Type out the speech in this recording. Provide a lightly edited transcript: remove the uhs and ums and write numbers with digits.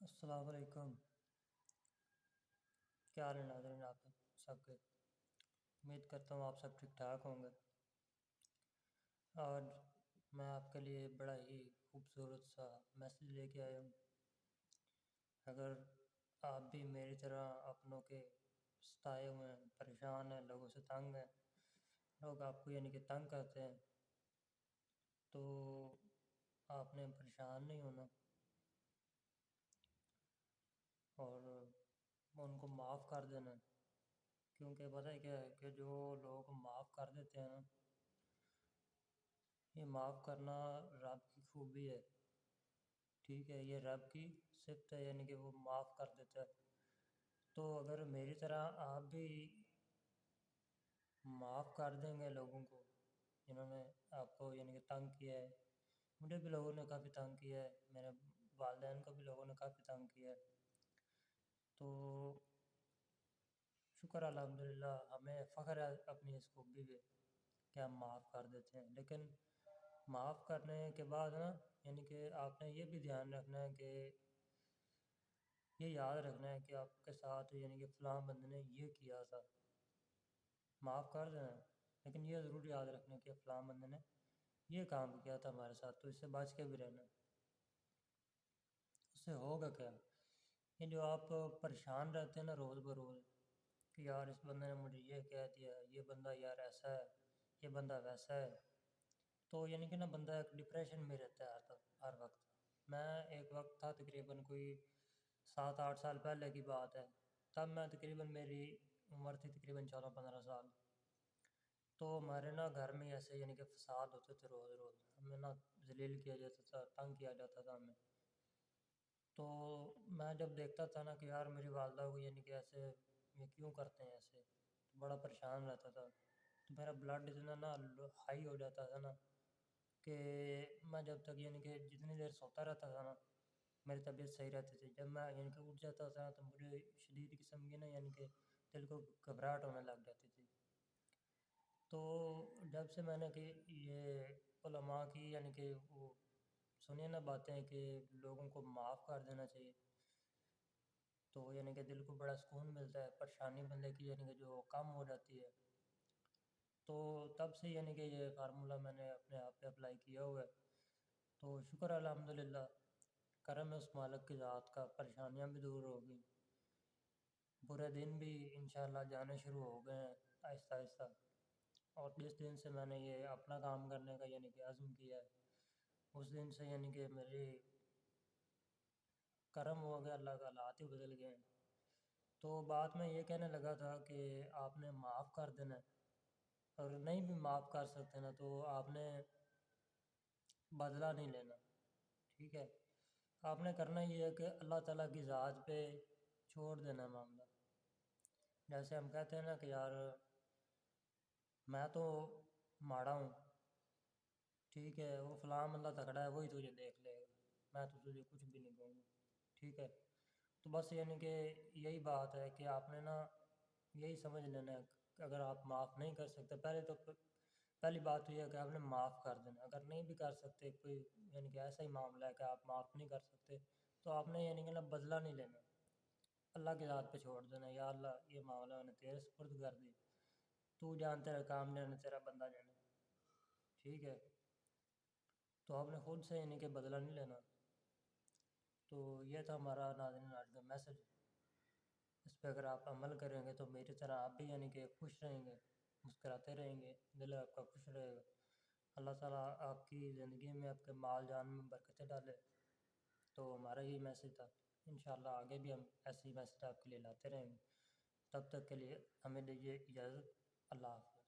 السلام علیکم. کیا حال ہے ناظرین آپ سب کے؟ امید کرتا ہوں آپ سب ٹھیک ٹھاک ہوں گے. آج میں آپ کے لیے بڑا ہی خوبصورت سا میسیج لے کے آیا ہوں. اگر آپ بھی میری طرح اپنوں کے ستائے ہوئے ہیں، پریشان ہیں، لوگوں سے تنگ ہیں، لوگ آپ کو یعنی کہ تنگ کرتے ہیں، تو آپ نے پریشان نہیں ہونا اور ان کو معاف کر دینا. کیونکہ پتہ ہے کیا ہے کہ جو لوگ معاف کر دیتے ہیں نا، یہ معاف کرنا رب کی خوبی ہے. ٹھیک ہے، یہ رب کی صفت ہے، یعنی کہ وہ معاف کر دیتا ہے. تو اگر میری طرح آپ بھی معاف کر دیں گے لوگوں کو جنہوں نے آپ کو یعنی کہ تنگ کیا ہے، مجھے بھی لوگوں نے کافی تنگ کیا ہے، میرے والدین کو بھی لوگوں نے کافی تنگ کیا ہے، تو شکر الحمدللہ ہمیں فخر ہے اپنی اس خوبی پہ کہ ہم معاف کر دیتے ہیں. لیکن معاف کرنے کے بعد نا یعنی کہ آپ نے یہ بھی دھیان رکھنا ہے کہ یہ یاد رکھنا ہے کہ آپ کے ساتھ یعنی کہ فلاں بندے نے یہ کیا تھا. معاف کر دینا لیکن یہ ضرور یاد رکھنا کہ فلاں بندے نے یہ کام کیا تھا ہمارے ساتھ، تو اس سے بچ کے بھی رہنا. اس سے ہوگا کیا؟ یہ جو آپ پریشان رہتے ہیں نا روز بروز کہ یار اس بندے نے مجھے یہ کہہ دیا، یہ بندہ یار ایسا ہے، یہ بندہ ویسا ہے، تو یعنی کہ نا بندہ ایک ڈپریشن میں رہتا ہے ہر وقت. میں ایک وقت تھا تقریباً کوئی 7-8 سال پہلے کی بات ہے، تب میں تقریباً میری عمر تھی تقریباً 14-15 سال. تو ہمارے نا گھر میں ایسے یعنی کہ فساد ہوتے تھے، روز روز ہمیں نا ذلیل کیا جاتا تھا، تنگ کیا جاتا تھا ہمیں. تو میں جب دیکھتا تھا نا کہ یار میری والدہ کو یعنی کہ ایسے یہ کیوں کرتے ہیں ایسے، تو بڑا پریشان رہتا تھا. تو میرا بلڈ اتنا نا ہائی ہو جاتا تھا نا کہ میں جب تک یعنی کہ جتنی دیر سوتا رہتا تھا نا میری طبیعت صحیح رہتی تھی. جب میں یعنی کہ اٹھ جاتا تھا تو مجھے شدید قسم کی نا یعنی کہ دل کو گھبراہٹ ہونے لگ جاتی تھی. تو جب سے میں نے کہ یہ علماء کی یعنی کہ وہ سنیے نا باتیں کہ لوگوں کو معاف کر دینا چاہیے، تو یعنی کہ دل کو بڑا سکون ملتا ہے، پریشانی بندے کی یعنی کہ جو کم ہو جاتی ہے. تو تب سے یعنی کہ یہ فارمولہ میں نے اپنے آپ پہ اپلائی کیا ہوا ہے. تو شکر الحمدللہ، کرم ہے اس مالک کی ذات کا، پریشانیاں بھی دور ہو گئیں، برے دن بھی انشاءاللہ جانے شروع ہو گئے ہیں آہستہ آہستہ. اور جس دن سے میں نے یہ اپنا کام کرنے کا یعنی کہ عزم کیا ہے، اس دن سے یعنی کہ میری کرم ہو گیا، اللہ کا حالات ہی بدل گئے ہیں. تو بات میں یہ کہنے لگا تھا کہ آپ نے معاف کر دینا ہے، اور نہیں بھی معاف کر سکتے نا تو آپ نے بدلہ نہیں لینا. ٹھیک ہے، آپ نے کرنا یہ ہے کہ اللہ تعالیٰ کی ذات پہ چھوڑ دینا معاملہ. جیسے ہم کہتے ہیں نا کہ یار میں تو ماڑا ہوں، ٹھیک ہے، وہ فلاں بندہ تکڑا ہے وہی تجھے دیکھ لے گا، میں تو تجھے کچھ بھی نہیں کہوں گا. ٹھیک ہے، تو بس یعنی کہ یہی بات ہے کہ آپ نے نا یہی سمجھ لینا ہے کہ اگر آپ معاف نہیں کر سکتے، پہلی بات تو یہ ہے کہ آپ نے معاف کر دینا. اگر نہیں بھی کر سکتے، کوئی یعنی کہ ایسا ہی معاملہ ہے کہ آپ معاف نہیں کر سکتے، تو آپ نے یعنی کہ نا بدلہ نہیں لینا، اللہ کی ذات پہ چھوڑ دینا. یا اللہ یہ معاملہ میں نے تیرے سپرد کر دی، تو جان تیرا کام جانے، تیرا بندہ جانے. ٹھیک ہے، تو آپ نے خود سے یعنی کہ بدلہ نہیں لینا. تو یہ تھا ہمارا ناظرین آج کا میسج. اس پہ اگر آپ عمل کریں گے تو میری طرح آپ بھی یعنی کہ خوش رہیں گے، مسکراتے رہیں گے، دل آپ کا خوش رہے گا. اللہ تعالیٰ آپ کی زندگی میں، آپ کے مال جان میں برکتیں ڈالے. تو ہمارا یہی میسج تھا. انشاءاللہ آگے بھی ہم ایسے ہی میسج آپ کے لیے لاتے رہیں گے. تب تک کے لیے ہمیں دیجیے اجازت. اللہ حافظ.